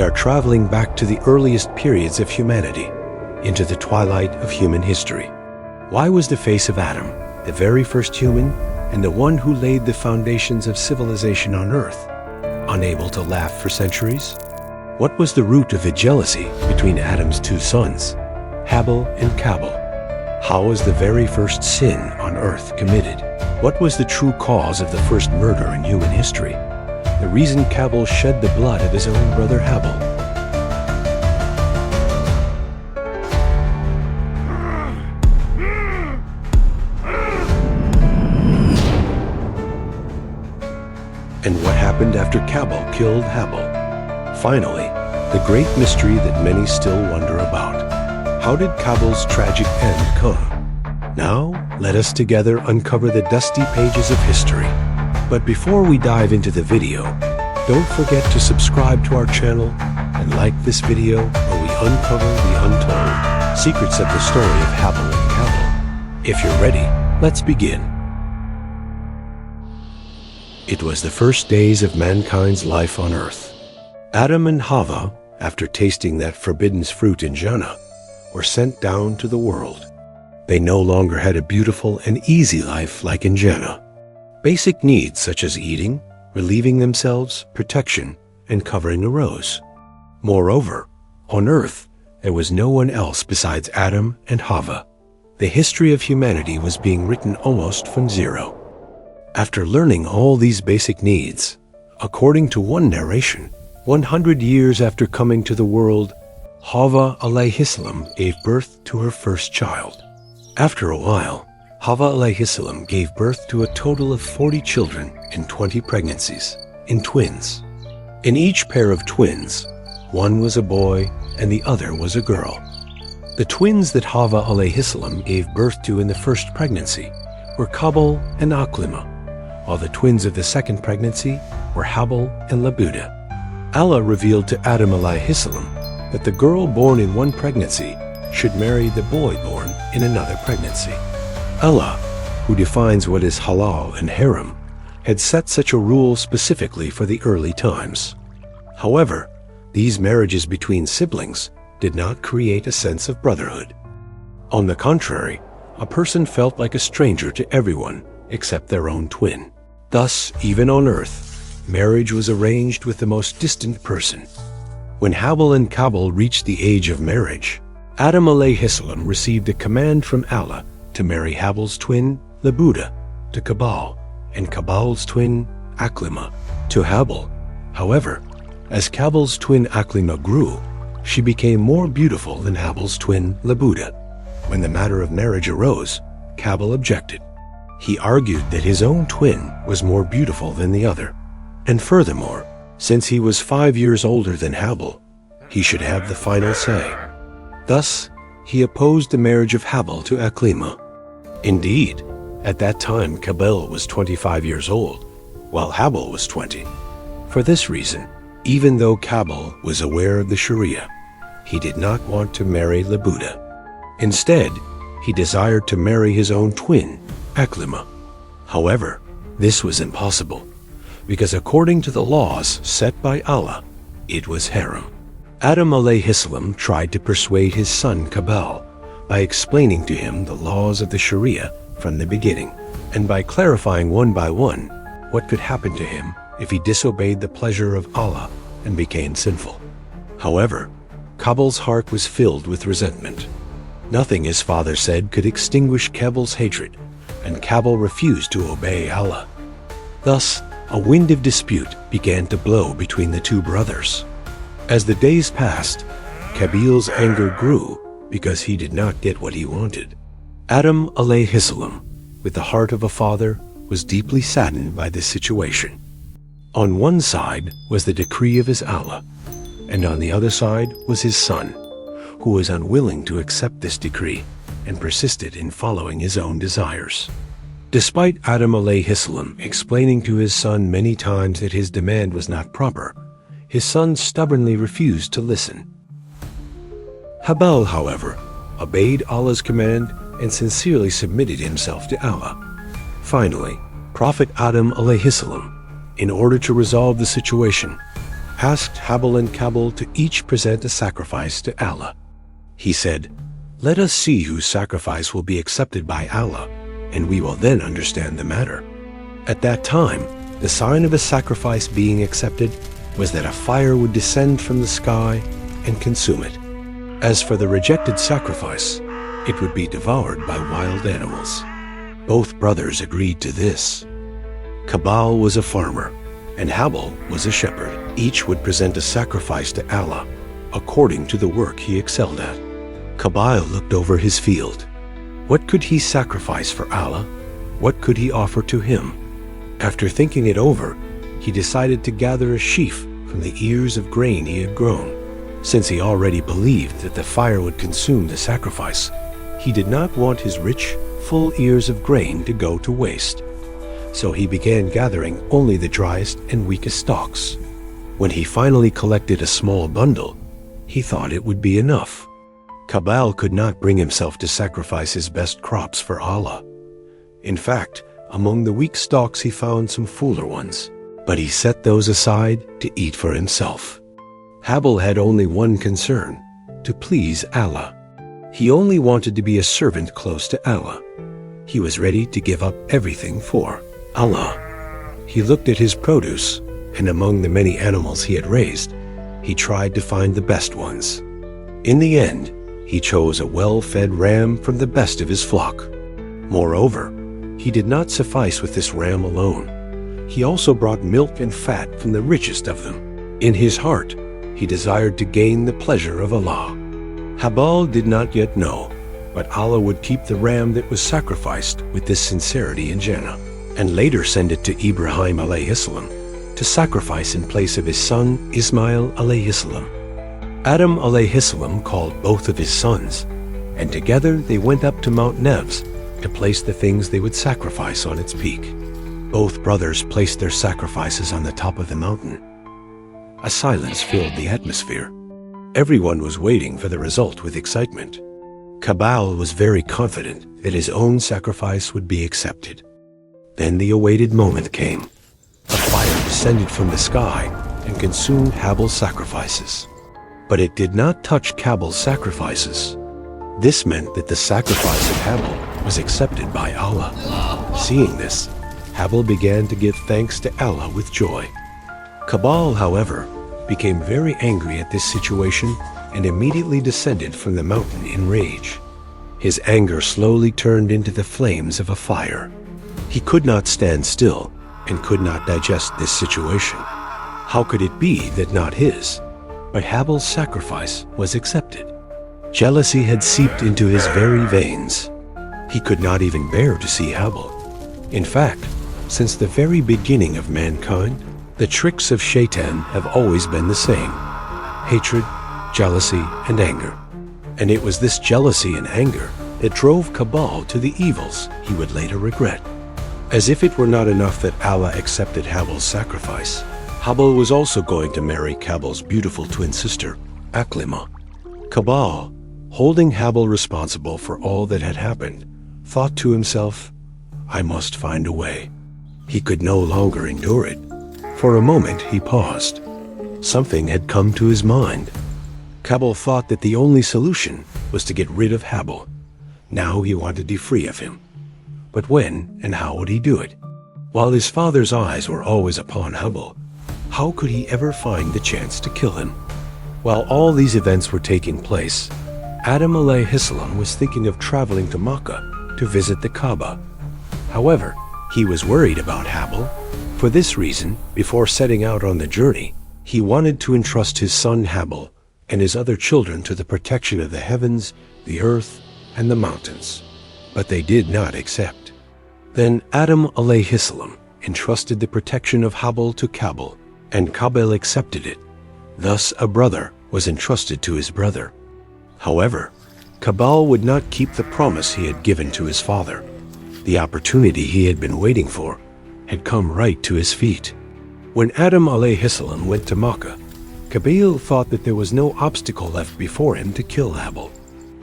we are traveling back to the earliest periods of humanity, into the twilight of human history. Why was the face of Adam, the very first human, and the one who laid the foundations of civilization on Earth, unable to laugh for centuries? What was the root of the jealousy between Adam's two sons, Habil and Qabil? How was the very first sin on Earth committed? What was the true cause of the first murder in human history? The reason Qabil shed the blood of his own brother Habil. And what happened after Qabil killed Habil? Finally, the great mystery that many still wonder about. How did Qabil's tragic end come? Now, let us together uncover the dusty pages of history. But before we dive into the video, don't forget to subscribe to our channel and like this video where we uncover the untold secrets of the story of Habil and Qabil. If you're ready, let's begin. It was the first days of mankind's life on Earth. Adam and Hava, after tasting that forbidden fruit in Jannah, were sent down to the world. They no longer had a beautiful and easy life like in Jannah. Basic needs such as eating, relieving themselves, protection, and covering arose. Moreover, on Earth, there was no one else besides Adam and Hava. The history of humanity was being written almost from zero. After learning all these basic needs, according to one narration, 100 years after coming to the world, Hava alayhi salam gave birth to her first child. After a while, Hava alayhi salam gave birth to a total of 40 children in 20 pregnancies, in twins. In each pair of twins, one was a boy and the other was a girl. The twins that Hava alayhi salam gave birth to in the first pregnancy were Qabil and Aqlima, while the twins of the second pregnancy were Habil and Labuda. Allah revealed to Adam alayhi salam that the girl born in one pregnancy should marry the boy born in another pregnancy. Allah, who defines what is halal and haram, had set such a rule specifically for the early times. However, these marriages between siblings did not create a sense of brotherhood. On the contrary, a person felt like a stranger to everyone except their own twin. Thus, even on Earth, marriage was arranged with the most distant person. When Habil and Qabil reached the age of marriage, Adam alayhi salam received a command from Allah to marry Habil's twin, Labuda, to Qabil, and Qabil's twin, Aqlima, to Habil. However, as Qabil's twin Aqlima grew, she became more beautiful than Habil's twin, Labuda. When the matter of marriage arose, Qabil objected. He argued that his own twin was more beautiful than the other, and furthermore, since he was 5 years older than Habil, he should have the final say. Thus, he opposed the marriage of Habil to Aqlima. Indeed, at that time Qabil was 25 years old, while Habil was 20. For this reason, even though Qabil was aware of the Sharia, he did not want to marry Labuda. Instead, he desired to marry his own twin, Aqlima. However, this was impossible, because according to the laws set by Allah, it was haram. Adam alayhi salam tried to persuade his son Qabil by explaining to him the laws of the Sharia from the beginning, and by clarifying one by one what could happen to him if he disobeyed the pleasure of Allah and became sinful. However, Qabil's heart was filled with resentment. Nothing his father said could extinguish Qabil's hatred, and Qabil refused to obey Allah. Thus, a wind of dispute began to blow between the two brothers. As the days passed, Qabil's anger grew because he did not get what he wanted. Adam alayhi salam, with the heart of a father, was deeply saddened by this situation. On one side was the decree of his Allah, and on the other side was his son, who was unwilling to accept this decree and persisted in following his own desires. Despite Adam alayhi salam explaining to his son many times that his demand was not proper, his son stubbornly refused to listen. Habil, however, obeyed Allah's command and sincerely submitted himself to Allah. Finally, Prophet Adam alayhi salam, in order to resolve the situation, asked Habil and Qabil to each present a sacrifice to Allah. He said, "Let us see whose sacrifice will be accepted by Allah, and we will then understand the matter." At that time, the sign of a sacrifice being accepted was that a fire would descend from the sky and consume it. As for the rejected sacrifice, it would be devoured by wild animals. Both brothers agreed to this. Qabil was a farmer, and Habil was a shepherd. Each would present a sacrifice to Allah, according to the work he excelled at. Qabil looked over his field. What could he sacrifice for Allah? What could he offer to him? After thinking it over, he decided to gather a sheaf from the ears of grain he had grown. Since he already believed that the fire would consume the sacrifice, he did not want his rich, full ears of grain to go to waste. So he began gathering only the driest and weakest stalks. When he finally collected a small bundle, he thought it would be enough. Qabil could not bring himself to sacrifice his best crops for Allah. In fact, among the weak stalks he found some fuller ones, but he set those aside to eat for himself. Habil had only one concern: to please Allah. He only wanted to be a servant close to Allah. He was ready to give up everything for Allah. He looked at his produce, and among the many animals he had raised, he tried to find the best ones. In the end, he chose a well-fed ram from the best of his flock. Moreover, he did not suffice with this ram alone. He also brought milk and fat from the richest of them. In his heart, he desired to gain the pleasure of Allah. Habil did not yet know, but Allah would keep the ram that was sacrificed with this sincerity in Jannah, and later send it to Ibrahim alayhi salam to sacrifice in place of his son Ismail alayhi salam. Adam alayhi salam called both of his sons, and together they went up to Mount Nevs to place the things they would sacrifice on its peak. Both brothers placed their sacrifices on the top of the mountain. A silence filled the atmosphere. Everyone was waiting for the result with excitement. Qabil was very confident that his own sacrifice would be accepted. Then the awaited moment came. A fire descended from the sky and consumed Habil's sacrifices. But it did not touch Qabil's sacrifices. This meant that the sacrifice of Habil was accepted by Allah. Seeing this, Habil began to give thanks to Allah with joy. Qabil, however, became very angry at this situation and immediately descended from the mountain in rage. His anger slowly turned into the flames of a fire. He could not stand still and could not digest this situation. How could it be that not his, but Habil's sacrifice was accepted? Jealousy had seeped into his very veins. He could not even bear to see Habil. In fact, since the very beginning of mankind, the tricks of Shaitan have always been the same: hatred, jealousy, and anger. And it was this jealousy and anger that drove Qabil to the evils he would later regret. As if it were not enough that Allah accepted Habil's sacrifice, Habil was also going to marry Qabil's beautiful twin sister, Aklima. Qabil, holding Habil responsible for all that had happened, thought to himself, "I must find a way." He could no longer endure it. For a moment he paused. Something had come to his mind. Qabil thought that the only solution was to get rid of Habil. Now he wanted to be free of him. But when and how would he do it? While his father's eyes were always upon Habil, how could he ever find the chance to kill him? While all these events were taking place, Adam alayhi salam was thinking of traveling to Makkah to visit the Kaaba. However, he was worried about Habil. For this reason, before setting out on the journey, he wanted to entrust his son Habil and his other children to the protection of the heavens, the earth, and the mountains. But they did not accept. Then Adam alayhi salam entrusted the protection of Habil to Qabil, and Qabil accepted it. Thus a brother was entrusted to his brother. However, Qabil would not keep the promise he had given to his father. The opportunity he had been waiting for had come right to his feet. When Adam alayhi salam went to Makkah, Qabil thought that there was no obstacle left before him to kill Habil.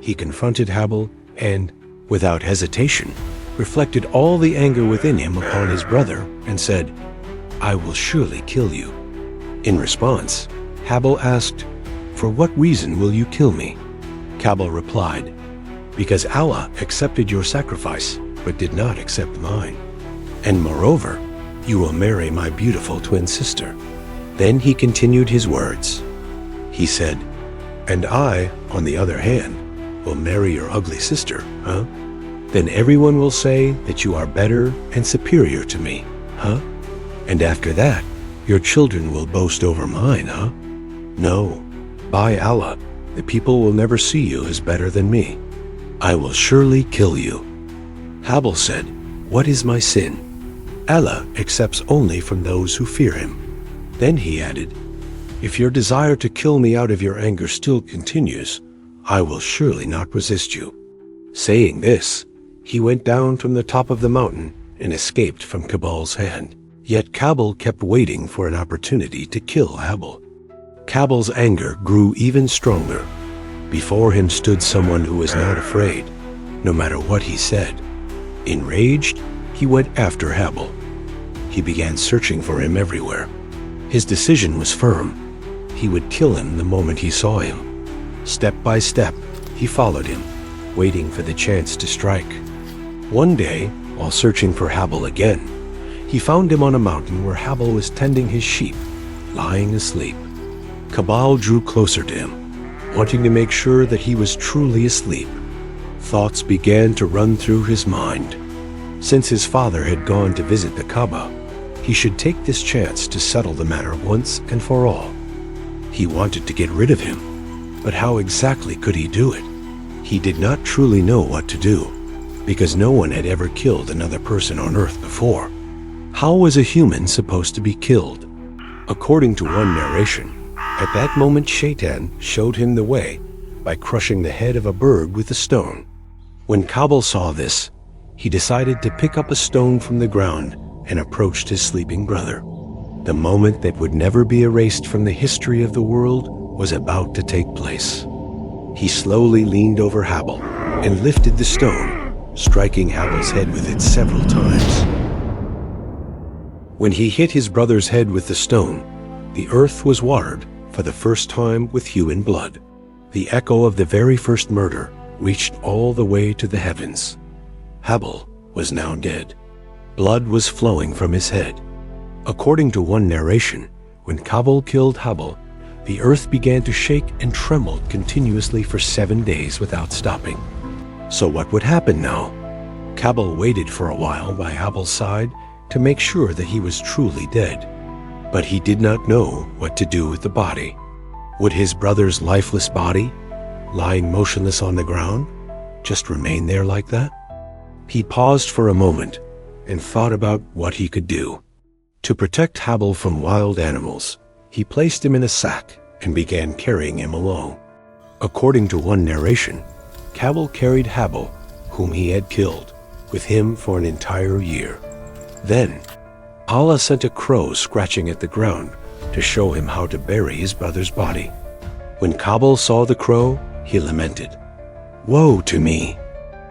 He confronted Habil and, without hesitation, reflected all the anger within him upon his brother and said, "I will surely kill you." In response, Habil asked, "For what reason will you kill me?" Qabil replied, "Because Allah accepted your sacrifice, but did not accept mine. And moreover, you will marry my beautiful twin sister." Then he continued his words. He said, "And I, on the other hand, will marry your ugly sister, huh? Then everyone will say that you are better and superior to me, huh? And after that, your children will boast over mine, huh? No, by Allah, the people will never see you as better than me. I will surely kill you." Habil said, "What is my sin? Allah accepts only from those who fear him." Then he added, "If your desire to kill me out of your anger still continues, I will surely not resist you." Saying this, he went down from the top of the mountain and escaped from Qabil's hand. Yet Qabil kept waiting for an opportunity to kill Habil. Qabil's anger grew even stronger. Before him stood someone who was not afraid, no matter what he said. Enraged, he went after Habil. He began searching for him everywhere. His decision was firm. He would kill him the moment he saw him. Step by step, he followed him, waiting for the chance to strike. One day, while searching for Habil again, he found him on a mountain where Habil was tending his sheep, lying asleep. Qabil drew closer to him, wanting to make sure that he was truly asleep. Thoughts began to run through his mind. Since his father had gone to visit the Kaaba, he should take this chance to settle the matter once and for all. He wanted to get rid of him, but how exactly could he do it? He did not truly know what to do, because no one had ever killed another person on Earth before. How was a human supposed to be killed? According to one narration, at that moment Shaitan showed him the way by crushing the head of a bird with a stone. When Qabil saw this, he decided to pick up a stone from the ground and approached his sleeping brother. The moment that would never be erased from the history of the world was about to take place. He slowly leaned over Habil and lifted the stone, striking Habil's head with it several times. When he hit his brother's head with the stone, the earth was watered for the first time with human blood. The echo of the very first murder reached all the way to the heavens. Habil was now dead. Blood was flowing from his head. According to one narration, when Qabil killed Habil, the earth began to shake and trembled continuously for 7 days without stopping. So what would happen now? Qabil waited for a while by Habil's side to make sure that he was truly dead. But he did not know what to do with the body. Would his brother's lifeless body, lying motionless on the ground, just remain there like that? He paused for a moment and thought about what he could do. To protect Habil from wild animals, he placed him in a sack and began carrying him along. According to one narration, Qabil carried Habil, whom he had killed, with him for an entire year. Then, Allah sent a crow scratching at the ground to show him how to bury his brother's body. When Qabil saw the crow, he lamented, "Woe to me!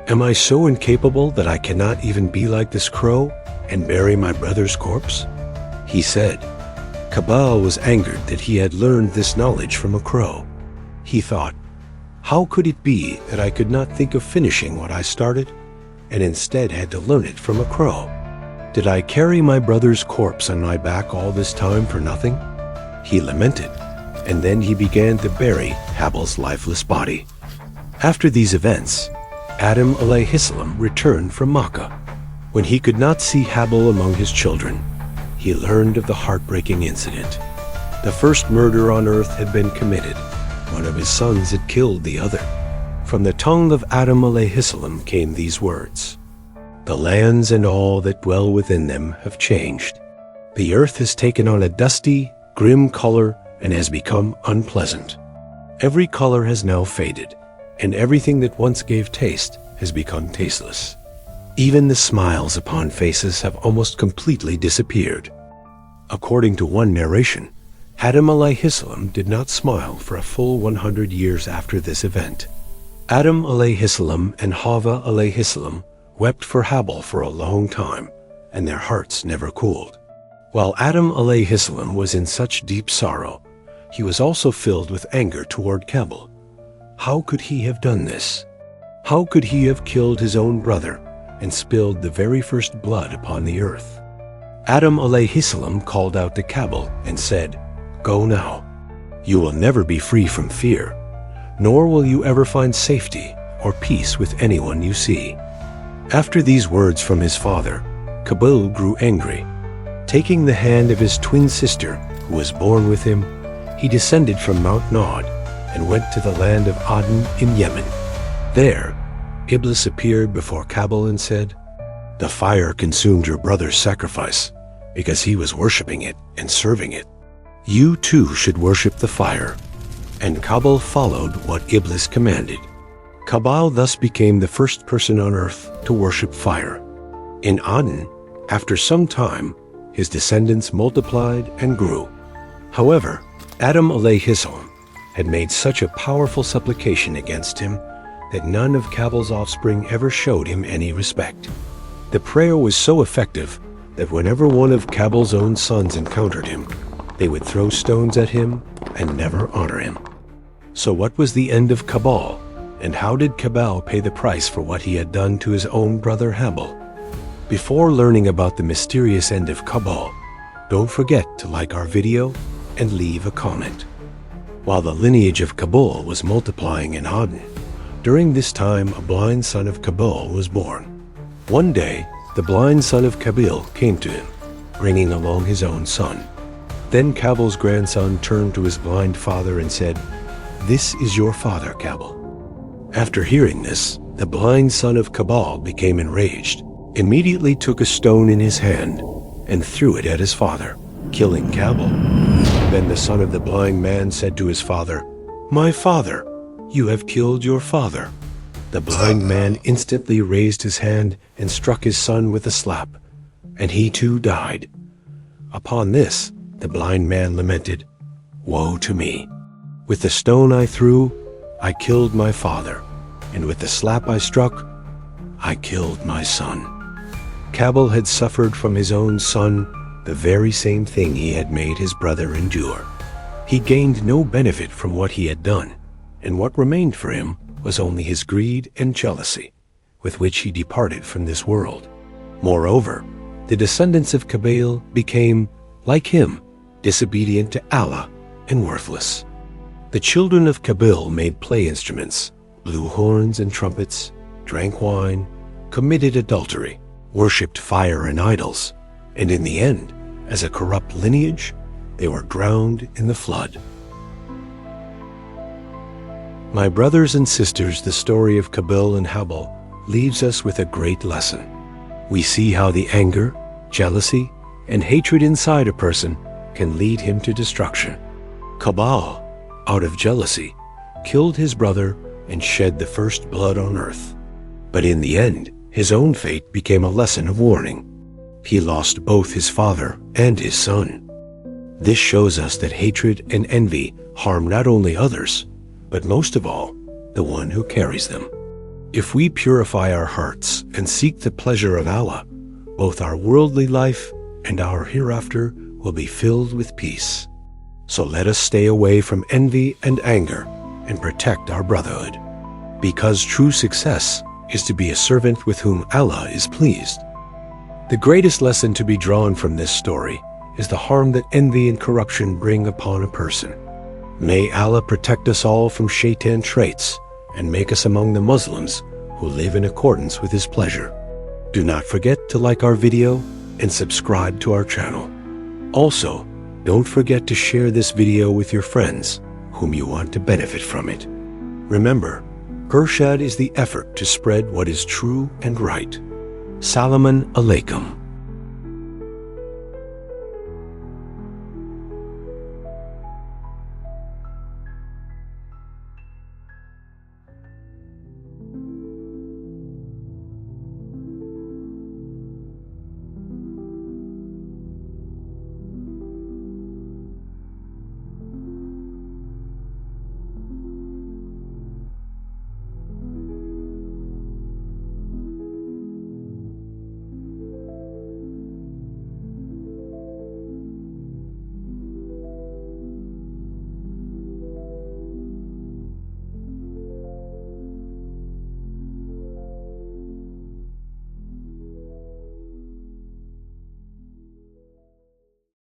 Am I so incapable that I cannot even be like this crow and bury my brother's corpse?" He said. Qabil was angered that he had learned this knowledge from a crow. He thought, "How could it be that I could not think of finishing what I started, and instead had to learn it from a crow? Did I carry my brother's corpse on my back all this time for nothing?" He lamented, and then he began to bury Habil's lifeless body. After these events, Adam alayhi salam returned from Makkah. When he could not see Habil among his children, he learned of the heartbreaking incident. The first murder on earth had been committed. One of his sons had killed the other. From the tongue of Adam alayhi salam came these words: "The lands and all that dwell within them have changed. The earth has taken on a dusty, grim color and has become unpleasant. Every color has now faded, and everything that once gave taste has become tasteless. Even the smiles upon faces have almost completely disappeared." According to one narration, Adam alayhi salam did not smile for a full 100 years after this event. Adam alayhi salam and Hawa alayhi salam wept for Habil for a long time, and their hearts never cooled. While Adam alayhi salam was in such deep sorrow, he was also filled with anger toward Qabil. How could he have done this? How could he have killed his own brother and spilled the very first blood upon the earth? Adam alayhi salam called out to Qabil and said, "Go now. You will never be free from fear, nor will you ever find safety or peace with anyone you see." After these words from his father, Qabil grew angry. Taking the hand of his twin sister, who was born with him, he descended from Mount Nod and went to the land of Aden in Yemen. There, Iblis appeared before Qabil and said, "The fire consumed your brother's sacrifice because he was worshiping it and serving it. You too should worship the fire." And Qabil followed what Iblis commanded. Qabil thus became the first person on earth to worship fire. In Aden, after some time, his descendants multiplied and grew. However, Adam alayhi salam had made such a powerful supplication against him that none of Qabil's offspring ever showed him any respect. The prayer was so effective that whenever one of Qabil's own sons encountered him, they would throw stones at him and never honor him. So what was the end of Qabil, and how did Qabil pay the price for what he had done to his own brother Habil? Before learning about the mysterious end of Qabil, don't forget to like our video and leave a comment. While the lineage of Qabil was multiplying in Aden, during this time a blind son of Qabil was born. One day, the blind son of Qabil came to him, bringing along his own son. Then Qabil's grandson turned to his blind father and said, "This is your father, Qabil." After hearing this, the blind son of Qabil became enraged, immediately took a stone in his hand and threw it at his father, killing Qabil. Then the son of the blind man said to his father, "My father, you have killed your father." The blind man instantly raised his hand and struck his son with a slap, and he too died. Upon this, the blind man lamented, "Woe to me! With the stone I threw, I killed my father, and with the slap I struck, I killed my son." Qabil had suffered from his own son the very same thing he had made his brother endure. He gained no benefit from what he had done, and what remained for him was only his greed and jealousy, with which he departed from this world. Moreover, the descendants of Qabil became, like him, disobedient to Allah and worthless. The children of Qabil made play instruments, blew horns and trumpets, drank wine, committed adultery, worshipped fire and idols, and in the end, as a corrupt lineage, they were drowned in the flood. My brothers and sisters, the story of Qabil and Habil leaves us with a great lesson. We see how the anger, jealousy, and hatred inside a person can lead him to destruction. Qabil, out of jealousy, killed his brother and shed the first blood on earth. But in the end, his own fate became a lesson of warning. He lost both his father and his son. This shows us that hatred and envy harm not only others, but most of all, the one who carries them. If we purify our hearts and seek the pleasure of Allah, both our worldly life and our hereafter will be filled with peace. So let us stay away from envy and anger and protect our brotherhood, because true success is to be a servant with whom Allah is pleased. The greatest lesson to be drawn from this story is the harm that envy and corruption bring upon a person. May Allah protect us all from shaitan traits and make us among the Muslims who live in accordance with His pleasure. Do not forget to like our video and subscribe to our channel. Also, don't forget to share this video with your friends whom you want to benefit from it. Remember, Irshad is the effort to spread what is true and right. Salaman alaikum.